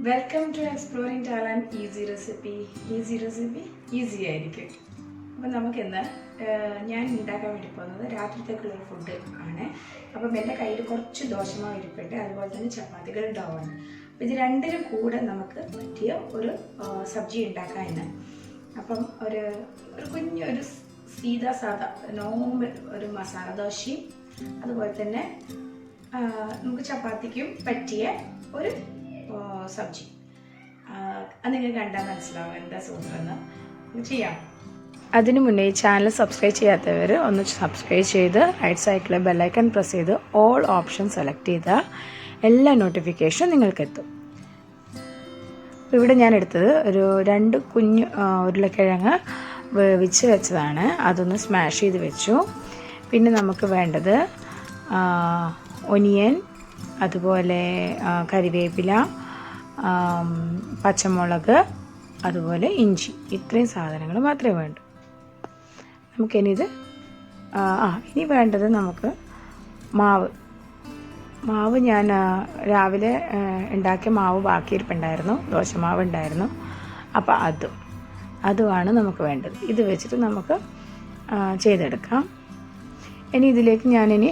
Welcome to Exploring Thailand Easy Recipe. Easy Recipe easy ആയിരിക്കും. അപ്പോൾ നമുക്കിന്ന് ഞാൻ ഉണ്ടാക്കാൻ വേണ്ടി പോകുന്നത് രാത്രിത്തേക്കുള്ള ഫുഡ് ആണ്. അപ്പം എൻ്റെ കയ്യിൽ കുറച്ച് ദോശമാവ് ഇരിപ്പുണ്ട്, അതുപോലെ തന്നെ ചപ്പാത്തികൾ ഉണ്ടാവുകയാണ്. അപ്പോൾ ഇത് രണ്ടിനും കൂടെ നമുക്ക് പറ്റിയ ഒരു സബ്ജി ഉണ്ടാക്കാൻ ഇന്ന്. അപ്പം ഒരു കുഞ്ഞൊരു സാദാ നോർമൽ ഒരു മസാല ദോശയും അതുപോലെ തന്നെ നമുക്ക് ചപ്പാത്തിക്കും പറ്റിയ ഒരു സബ്ജി. അത് നിങ്ങൾക്ക് കണ്ടാൽ മനസ്സിലാവും എന്താ സൂത്രമെന്ന്. ചെയ്യാം. അതിനു മുന്നേ ഈ ചാനൽ സബ്സ്ക്രൈബ് ചെയ്യാത്തവർ ഒന്ന് സബ്സ്ക്രൈബ് ചെയ്ത് റൈറ്റ് സൈഡിലെ ബെല്ലൈക്കൺ പ്രസ് ചെയ്ത് ഓൾ ഓപ്ഷൻ സെലക്ട് ചെയ്താൽ എല്ലാ നോട്ടിഫിക്കേഷനും നിങ്ങൾക്കെത്തും. ഇവിടെ ഞാൻ എടുത്തത് ഒരു 2 കുഞ്ഞ് ഉരുളക്കിഴങ്ങ് വേവിച്ച് വെച്ചതാണ്. അതൊന്ന് സ്മാഷ് ചെയ്ത് വെച്ചു. പിന്നെ നമുക്ക് വേണ്ടത് ഒനിയൻ, അതുപോലെ കറിവേപ്പില, പച്ചമുളക്, അതുപോലെ ഇഞ്ചി. ഇത്രയും സാധനങ്ങൾ മാത്രമേ വേണ്ടൂ. നമുക്കിനിത് ഇനി വേണ്ടത് നമുക്ക് മാവ് ഞാൻ രാവിലെ ഉണ്ടാക്കിയ മാവ് ബാക്കിയിരിപ്പുണ്ടായിരുന്നു, ദോശമാവ് ഉണ്ടായിരുന്നു. അപ്പോൾ അതുമാണ് നമുക്ക് വേണ്ടത്. ഇത് വെച്ചിട്ട് നമുക്ക് ചെയ്തെടുക്കാം. ഇനി ഇതിലേക്ക് ഞാനിനി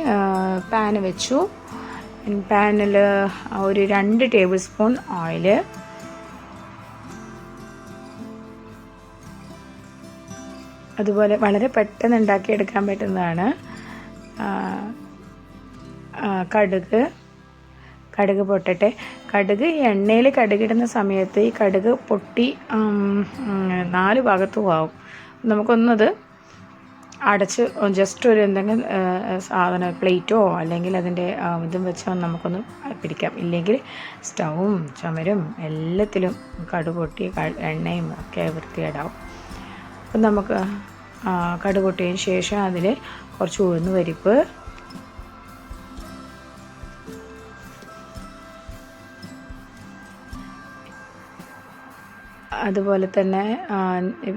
പാൻ വെച്ചു. പാനിൽ ഒരു 2 ടേബിൾ സ്പൂൺ ഓയിൽ, അതുപോലെ വളരെ പെട്ടെന്ന് ഉണ്ടാക്കിയെടുക്കാൻ പറ്റുന്നതാണ് കടുക് പൊട്ടട്ടെ. കടുക് എണ്ണയിൽ കടുകിടുന്ന സമയത്ത് ഈ കടുക് പൊട്ടി 4 ഭാഗത്തും ആവും. നമുക്കൊന്നത് അടച്ച് ജസ്റ്റ് ഒരു എന്തെങ്കിലും സാധനം പ്ലേറ്റോ അല്ലെങ്കിൽ അതിൻ്റെ ഇതും വെച്ചോ നമുക്കൊന്ന് പിടിക്കാം. ഇല്ലെങ്കിൽ സ്റ്റൗവും ചുമരും എല്ലാത്തിലും കടുക് പൊട്ടി എണ്ണയും ഒക്കെ വൃത്തികേടാവും. അപ്പം നമുക്ക് കടുക് പൊട്ടിയതിന് ശേഷം അതിൽ കുറച്ച് ഉഴുന്ന് പരിപ്പ്, അതുപോലെ തന്നെ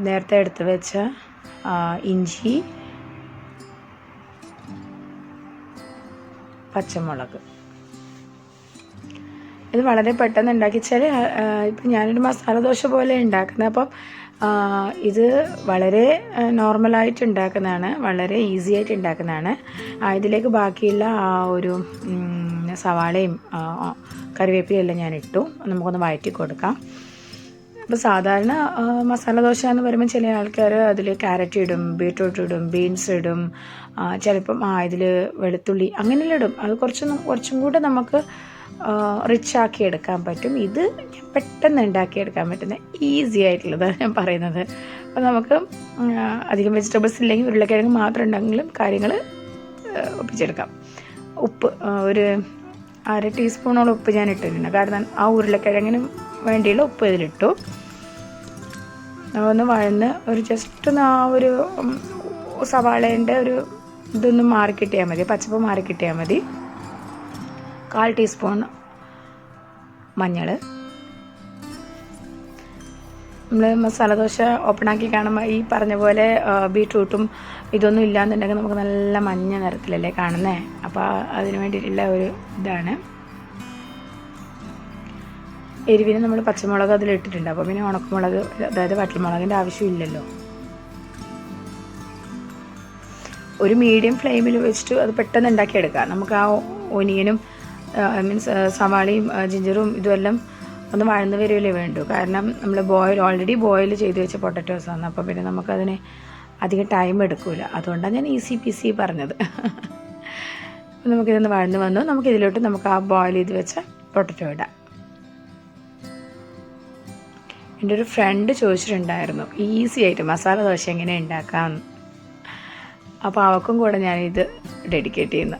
നേരത്തെ എടുത്ത് വെച്ച ഇഞ്ചി, പച്ചമുളക്. ഇത് വളരെ പെട്ടെന്ന് ഉണ്ടാക്കിച്ചാൽ ഇപ്പം ഞാനൊരു മസാല ദോശ പോലെ ഉണ്ടാക്കുന്നത്. അപ്പം ഇത് വളരെ നോർമലായിട്ട് ഉണ്ടാക്കുന്നതാണ്, വളരെ ഈസി ആയിട്ട് ഉണ്ടാക്കുന്നതാണ്. ഇതിലേക്ക് ബാക്കിയുള്ള ഒരു സവാളയും കറിവേപ്പിലയെല്ലാം ഞാൻ ഇട്ടു. നമുക്കൊന്ന് വഴറ്റി കൊടുക്കാം. അപ്പോൾ സാധാരണ മസാല ദോശ എന്ന് പറയുമ്പോൾ ചില ആൾക്കാർ അതിൽ ക്യാരറ്റ് ഇടും, ബീട്രൂട്ട് ഇടും, ബീൻസ് ഇടും, ചിലപ്പം ഇതിൽ വെളുത്തുള്ളി അങ്ങനെയെല്ലാം ഇടും. അത് കുറച്ചും കൂടെ നമുക്ക് റിച്ച് ആക്കി എടുക്കാൻ പറ്റും. ഇത് പെട്ടെന്ന് ഉണ്ടാക്കിയെടുക്കാൻ പറ്റുന്ന ഈസി ആയിട്ടുള്ളതാണ് ഞാൻ പറയുന്നത്. അപ്പോൾ നമുക്ക് അധികം വെജിറ്റബിൾസ് ഇല്ലെങ്കിൽ ഉരുളക്കിഴങ്ങ് മാത്രം ഉണ്ടെങ്കിലും കാര്യങ്ങൾ ഒപ്പിച്ചെടുക്കാം. ഉപ്പ് ഒരു 1/2 ടീസ്പൂണോളം ഉപ്പ് ഞാൻ ഇട്ടിട്ടുണ്ട്. കാരണം ആ ഉരുളക്കിഴങ്ങിനും വേണ്ടിയുള്ള ഉപ്പ് ഇതിലിട്ടു. ഒന്ന് വഴന്ന് ഒരു ജസ്റ്റ് ഒന്ന് ഒരു സവാളേൻ്റെ ഒരു ഇതൊന്ന് മാറിക്കിട്ടിയാൽ മതി, പച്ചപ്പ് മാറിക്കിട്ടിയാൽ മതി. 1/4 ടീസ്പൂൺ മഞ്ഞൾ. നമ്മൾ മസാല ദോശ ഓപ്പണാക്കി കാണുമ്പോൾ ഈ പറഞ്ഞ പോലെ ബീട്രൂട്ടും ഇതൊന്നും ഇല്ലാന്നുണ്ടെങ്കിൽ നമുക്ക് നല്ല മഞ്ഞ നിറത്തിലല്ലേ കാണുന്നത്. അപ്പോൾ അതിന് വേണ്ടിയിട്ടുള്ള ഒരു ഇതാണ്. എരിവിന് നമ്മൾ പച്ചമുളക് അതിലിട്ടിട്ടുണ്ട്. അപ്പോൾ പിന്നെ ഉണക്കമുളക്, അതായത് വറ്റൽമുളകിൻ്റെ ആവശ്യമില്ലല്ലോ. ഒരു മീഡിയം ഫ്ലെയിമിൽ വെച്ചിട്ട് അത് പെട്ടെന്ന് ഉണ്ടാക്കിയെടുക്കാം. നമുക്ക് ആ ഒനിയനും മീൻസ് സവാളയും ജിഞ്ചറും ഇതുമെല്ലാം ഒന്ന് വഴന്ന് വരുമല്ലേ വേണ്ടു. കാരണം നമ്മൾ ഓൾറെഡി ബോയിൽ ചെയ്ത് വെച്ച പൊട്ടറ്റോസാണ്. അപ്പോൾ പിന്നെ നമുക്കതിന് അധികം ടൈം എടുക്കില്ല. അതുകൊണ്ടാണ് ഞാൻ ഈസി പീസി പറഞ്ഞത്. അപ്പോൾ നമുക്കിതൊന്ന് വഴന്ന് വന്നു. നമുക്കിതിലോട്ട് നമുക്ക് ആ ബോയിൽ ചെയ്ത് വെച്ച പൊട്ടറ്റോ ഇടാം. എൻ്റെ ഒരു ഫ്രണ്ട് ചോദിച്ചിട്ടുണ്ടായിരുന്നു ഈസി ആയിട്ട് മസാല ദോശ എങ്ങനെ ഉണ്ടാക്കാം. അപ്പോൾ അവൾക്കും കൂടെ ഞാനിത് ഡെഡിക്കേറ്റ് ചെയ്യുന്നു.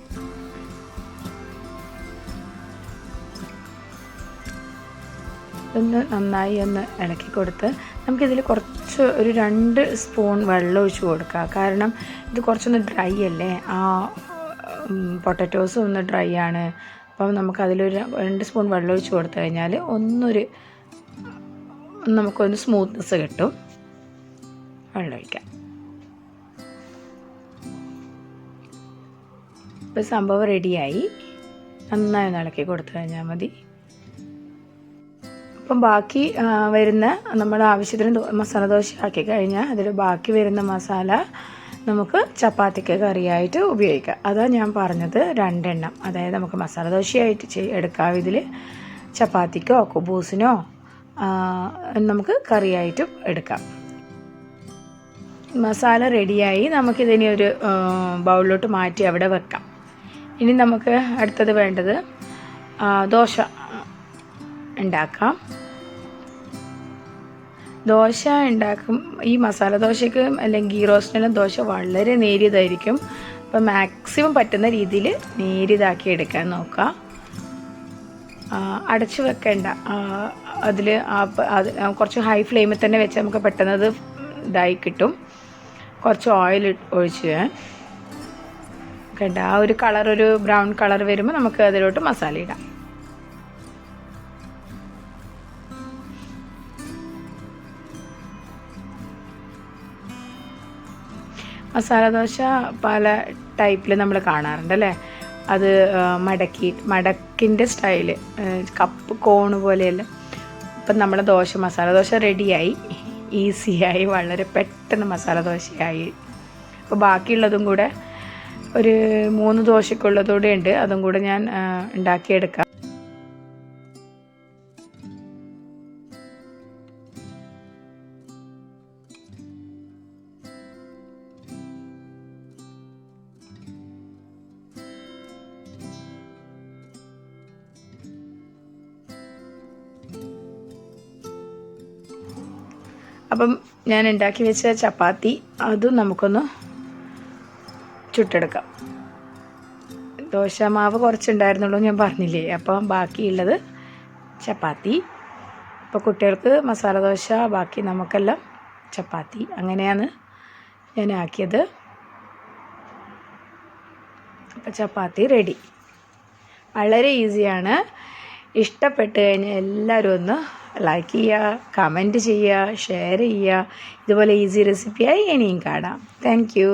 ഒന്ന് നന്നായി ഒന്ന് ഇളക്കി കൊടുത്ത് നമുക്കിതിൽ കുറച്ച് ഒരു 2 സ്പൂൺ വെള്ളം ഒഴിച്ച് കൊടുക്കുക. കാരണം ഇത് കുറച്ചൊന്ന് ഡ്രൈ അല്ലേ, ആ പൊട്ടറ്റോസും ഒന്ന് ഡ്രൈ ആണ്. അപ്പം നമുക്കതിലൊരു 2 സ്പൂൺ വെള്ളം ഒഴിച്ച് കൊടുത്തു കഴിഞ്ഞാൽ നമുക്കൊന്ന് സ്മൂത്ത്നെസ് കിട്ടും. വെള്ളം ഒഴിക്കാം. ഇപ്പോൾ സംഭവം റെഡിയായി. നന്നായി ഒന്ന് ഇളക്കി കൊടുത്തു കഴിഞ്ഞാൽ മതി. ഇപ്പം ബാക്കി വരുന്ന നമ്മുടെ ആവശ്യത്തിന് മസാല ദോശ ആക്കി കഴിഞ്ഞാൽ അതിൽ ബാക്കി വരുന്ന മസാല നമുക്ക് ചപ്പാത്തിക്ക് കറിയായിട്ട് ഉപയോഗിക്കാം. അതാണ് ഞാൻ പറഞ്ഞത് 2 എണ്ണം. അതായത് നമുക്ക് മസാല ദോശയായിട്ട് എടുക്കാം, ഇതിൽ ചപ്പാത്തിക്കോ കുബൂസിനോ നമുക്ക് കറിയായിട്ടും എടുക്കാം. മസാല റെഡിയായി. നമുക്കിതിനെ ഒരു ബൗളിലോട്ട് മാറ്റി അവിടെ വെക്കാം. ഇനി നമുക്ക് അടുത്തത് വേണ്ടത് ദോശ ഉണ്ടാക്കാം. ദോശ ഉണ്ടാക്കും. ഈ മസാല ദോശയ്ക്ക് അല്ലെങ്കിൽ ഗീ റോസ്റ്റിനെല്ലാം ദോശ വളരെ നേരിയതായിരിക്കും. അപ്പം മാക്സിമം പറ്റുന്ന രീതിയിൽ നേരിയതാക്കി എടുക്കാൻ നോക്കുക. അടച്ചു വെക്കേണ്ട. അതിൽ കുറച്ച് ഹൈ ഫ്ലെയിമിൽ തന്നെ വെച്ച് നമുക്ക് പെട്ടെന്നത് ഇതായി കിട്ടും. കുറച്ച് ഓയിൽ ഒഴിച്ച് കണ്ട ആ ഒരു കളർ, ഒരു ബ്രൗൺ കളർ വരുമ്പോൾ നമുക്ക് അതിലോട്ട് മസാല ഇടാം. മസാല ദോശ പല ടൈപ്പിൽ നമ്മൾ കാണാറുണ്ട് അല്ലേ. അത് മടക്കിൻ്റെ സ്റ്റൈല്, കപ്പ് കോണ് പോലെയല്ല. ഇപ്പം നമ്മുടെ മസാല ദോശ റെഡിയായി, ഈസിയായി, വളരെ പെട്ടെന്ന് മസാല ദോശയായി. അപ്പോൾ ബാക്കിയുള്ളതും കൂടെ ഒരു 3 ദോശയ്ക്കുള്ളതൂടെ ഉണ്ട്, അതും കൂടെ ഞാൻ ഉണ്ടാക്കിയെടുക്കാം. അപ്പം ഞാൻ ഉണ്ടാക്കി വെച്ച ചപ്പാത്തി അതും നമുക്കൊന്ന് ചുട്ടെടുക്കാം. ദോശ മാവ് കുറച്ചുണ്ടായിരുന്നുള്ളൂ ഞാൻ പറഞ്ഞില്ലേ. അപ്പം ബാക്കിയുള്ളത് ചപ്പാത്തി. ഇപ്പോൾ കുട്ടികൾക്ക് മസാല ദോശ, ബാക്കി നമുക്കെല്ലാം ചപ്പാത്തി. അങ്ങനെയാണ് ഞാൻ ആക്കിയത്. അപ്പോൾ ചപ്പാത്തി റെഡി. വളരെ ഈസിയാണ്. ഇഷ്ടപ്പെട്ട് കഴിഞ്ഞാൽ എല്ലാവരും ഒന്ന് ലൈക്ക് ചെയ്യുക, കമൻറ്റ് ചെയ്യുക, ഷെയർ ചെയ്യുക. ഇതുപോലെ ഈസി റെസിപ്പിയായി ഇനിയും കാണാം. Thank you.